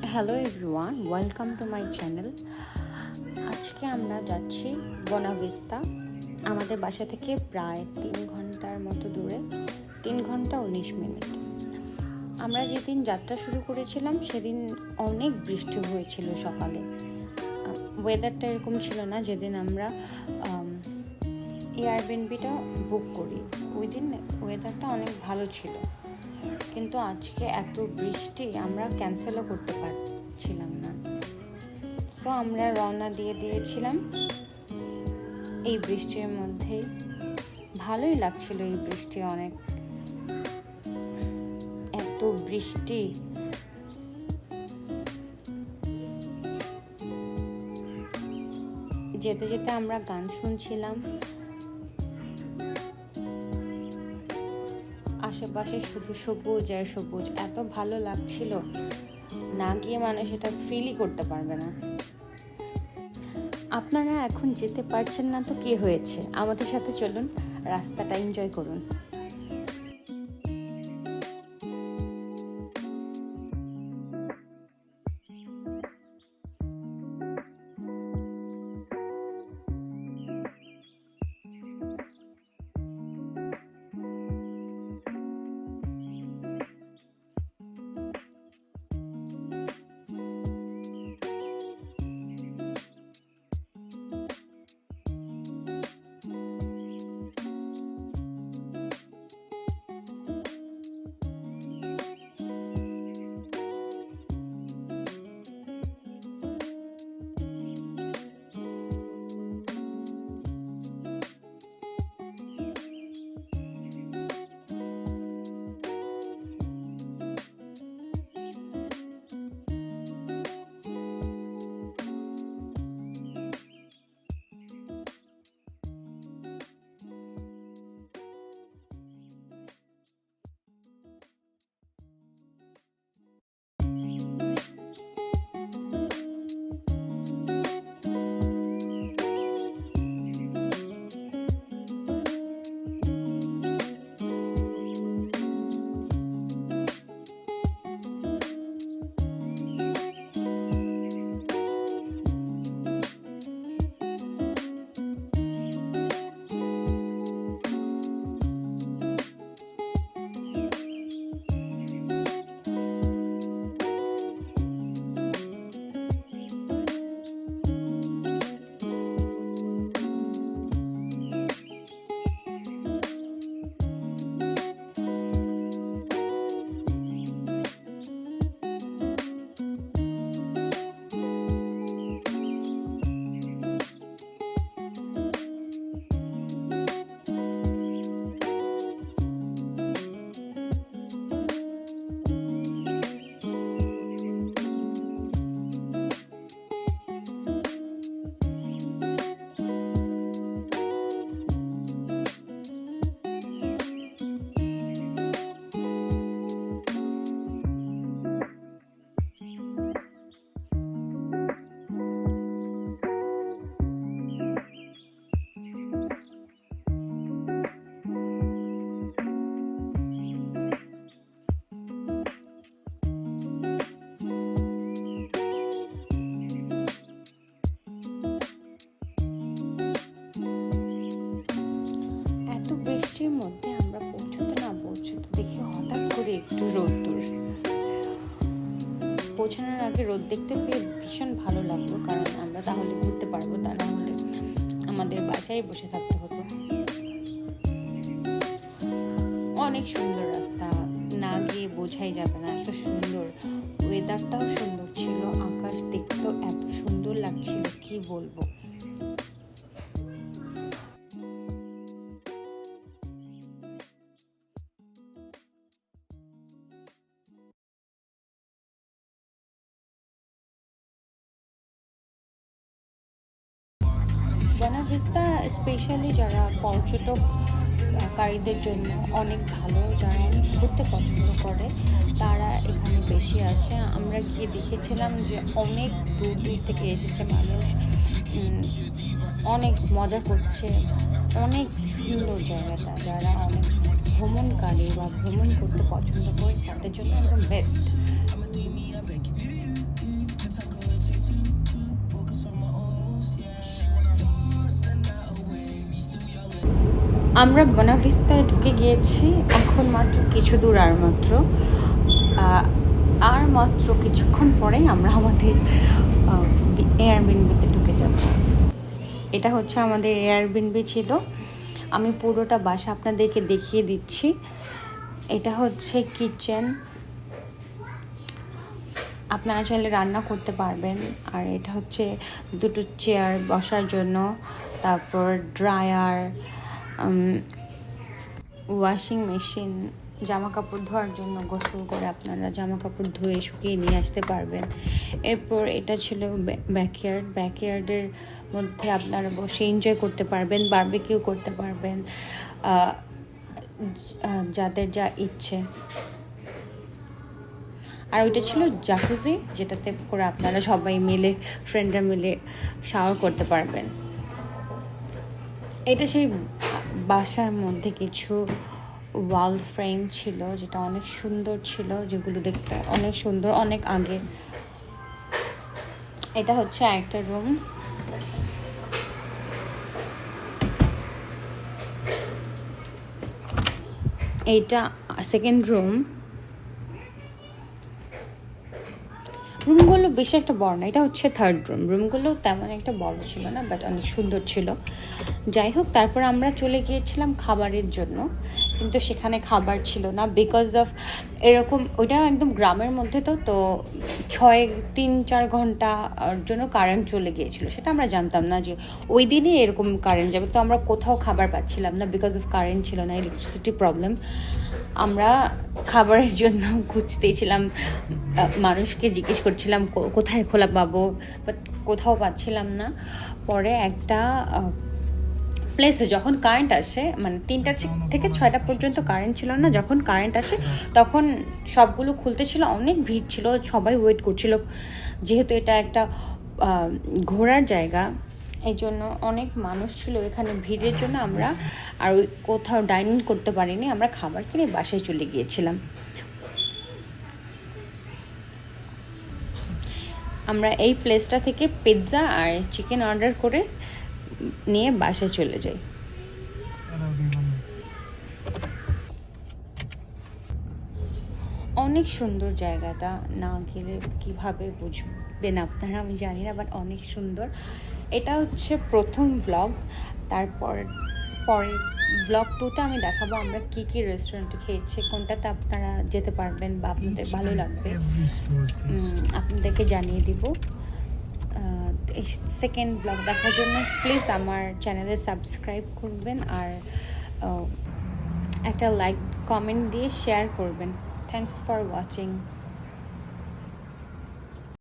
Hello everyone, welcome to my channel. আজকে আমরা যাচ্ছি বনাভিস্তা। আমাদের বাসা থেকে প্রায় 3 ঘন্টার মতো দূরে, 3 ঘন্টা 19 মিনিট। আমরা যেদিন যাত্রা শুরু করেছিলাম সেদিন অনেক বৃষ্টি হয়েছিল সকালে। ওয়েদারটা এরকম ছিল না যেদিন আমরা এয়ারবিএনবিটা বুক করি, ওই দিন ওয়েদারটা অনেক ভালো ছিল। কিন্তু আজকে এত বৃষ্টি আমরা ক্যান্সেলও করতে পারছিলাম না। সো আমরা রওনা দিয়েছিলাম এই বৃষ্টির মধ্যেই। ভালোই লাগছিল এই বৃষ্টি, অনেক এত বৃষ্টি। যেতে যেতে আমরা গান শুনছিলাম, আশেপাশে শুধু সবুজ আর সবুজ। এত ভালো লাগছিল, না গিয়ে মানুষ এটা ফিলই করতে পারবে না। আপনারা এখন যেতে পারছেন না তো কি হয়েছে, আমাদের সাথে চলুন, রাস্তাটা এনজয় করুন। বৃষ্টির মধ্যে আমরা পৌঁছতে দেখি হঠাৎ করে একটু রোদ্দুর। পৌঁছানোর আগে রোদ দেখতে পেয়ে ভীষণ ভালো লাগলো, কারণ আমরা তাহলে ঘুরতে পারবো, তা না হলে আমাদের বাসায় বসে থাকতে হতো। অনেক সুন্দর রাস্তা, না গিয়ে বোঝাই যাবে না, এত সুন্দর। ওয়েদারটাও সুন্দর ছিল, আকাশ দেখতেও এত সুন্দর লাগছিল, কি বলবো। বনাভিস্তা স্পেশালি যারা পর্যটককারীদের জন্য অনেক ভালো, যারা অনেক ঘুরতে পছন্দ করে তারা এখানে বেশি আসে। আমরা গিয়ে দেখেছিলাম যে অনেক দূর দূর থেকে এসেছে মানুষ, অনেক মজা করছে। অনেক সুন্দর জায়গাটা, যারা অনেক ভ্রমণকারী বা ভ্রমণ করতে পছন্দ করে তাদের জন্য একদম বেস্ট। আমরা বনাভিস্তায় ঢুকে গিয়েছি, এখন মাত্র কিছু দূর আর মাত্র কিছুক্ষণ পরেই আমরা আমাদের এয়ারবিএনবিতে ঢুকে যাব। এটা হচ্ছে আমাদের এয়ারবিএনবি ছিল। আমি পুরোটা বাসা আপনাদেরকে দেখিয়ে দিচ্ছি। এটা হচ্ছে কিচেন, আপনারা চাইলে রান্না করতে পারবেন। আর এটা হচ্ছে দুটো চেয়ার বসার জন্য, তারপর ড্রায়ার, ওয়াশিং মেশিন, জামা কাপড় ধোয়ার জন্য গোসল করে আপনারা জামা কাপড় ধুয়ে শুকিয়ে নিয়ে আসতে পারবেন। এরপর এটা ছিল ব্যাকইয়ার্ডের মধ্যে আপনারা বসে এনজয় করতে পারবেন, বারবিকিউ করতে পারবেন, যাদের যা ইচ্ছে। আর ওইটা ছিল জাকুজি, যেটাতে করে আপনারা সবাই মিলে ফ্রেন্ডরা মিলে শাওয়ার করতে পারবেন। এটা সেই বাসার মধ্যে কিছু ওয়াল ফ্রেম ছিল, যেটা অনেক সুন্দর ছিল, যেগুলো দেখতে অনেক সুন্দর, অনেক আগের। এটা হচ্ছে একটা রুম। এইটা সেকেন্ড রুম। রুমগুলো বেশি একটা বড় না, এটা হচ্ছে থার্ড রুম। রুমগুলো তেমন একটা বড় ছিল না, বাট অনেক সুন্দর ছিল। যাই হোক, তারপর আমরা চলে গিয়েছিলাম খাবারের জন্য, কিন্তু সেখানে খাবার ছিল না, বিকজ অফ এরকম ওইটা একদম গ্রামের মধ্যে, তো 3-4 ঘন্টার জন্য কারেন্ট চলে গিয়েছিল। সেটা আমরা জানতাম না যে ওই দিনই এরকম কারেন্ট যাবে, তো আমরা কোথাও খাবার পাচ্ছিলাম না, বিকজ অফ কারেন্ট ছিল না, ইলেকট্রিসিটি প্রবলেম। আমরা খাবারের জন্য খুঁজতেছিলাম, মানুষকে জিজ্ঞেস করছিলাম কোথায় খোলা পাবো, বাট কোথাও পাচ্ছিলাম না। পরে একটা প্লেসে যখন কারেন্ট আসে, মানে 3টা থেকে 6টা পর্যন্ত কারেন্ট ছিল না, যখন কারেন্ট আসে তখন সবগুলো খুলতে ছিল, অনেক ভিড় ছিল, সবাই ওয়েট করছিল। যেহেতু এটা একটা ঘোরার জায়গা, এই জন্য অনেক মানুষ ছিল এখানে। ভিড়ের জন্য আমরা আর কোথাও ডাইনিং করতে পারিনি, আমরা খাবার কিনে বাসায় চলে গিয়েছিলাম। আমরা এই প্লেসটা থেকে পিৎজা আর চিকেন অর্ডার করে নিয়ে বাসায় চলে যাই। অনেক সুন্দর জায়গাটা, না গেলে কিভাবে বুঝবেন আপনারা আমি জানি না, বাট অনেক সুন্দর। এটা হচ্ছে প্রথম ভ্লগ। তারপর পরের ভ্লগ 2তে আমি দেখাবো আমরা কি কি রেস্টুরেন্টে খেয়েছি, কোনটাতে আপনারা যেতে পারবেন বা আপনাদের ভালো লাগবে, আপনাদেরকে জানিয়ে দিব। সেকেন্ড ব্লগ দেখার জন্য প্লিজ আমার চ্যানেলে সাবস্ক্রাইব করবেন, আর একটা লাইক কমেন্ট দিয়ে শেয়ার করবেন। Thanks for watching.